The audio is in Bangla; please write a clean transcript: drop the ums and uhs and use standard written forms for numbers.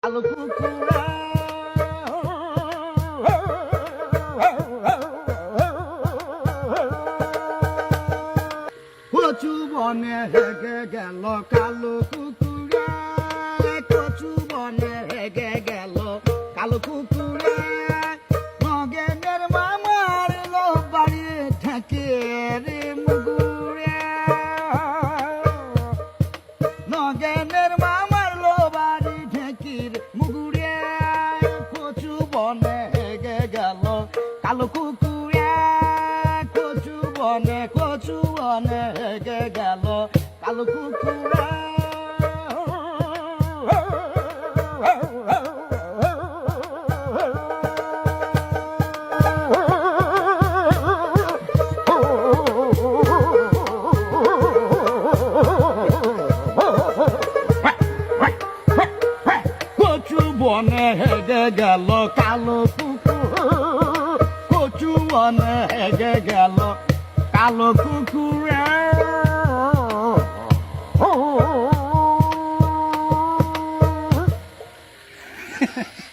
কালো কুকুরে কচু বনে হেগে গেল কালো কুকুরে, কচু বনে হেগে গেল কালো কুকুরে। নগেনের মামার লো বাড়ি ঠেকে রে মুগুরে, নগেনের মামার লো বাড়ি ঠেকির মুগুরে। কচু বনে হেগে গেল কালো কুকুরে, কচু বনে হেগে গেল কালো কুকুরে। কচু বনে হেগে গেল কালো কুকুর, কচু বনে হেগে গেল কালো কুকুরে।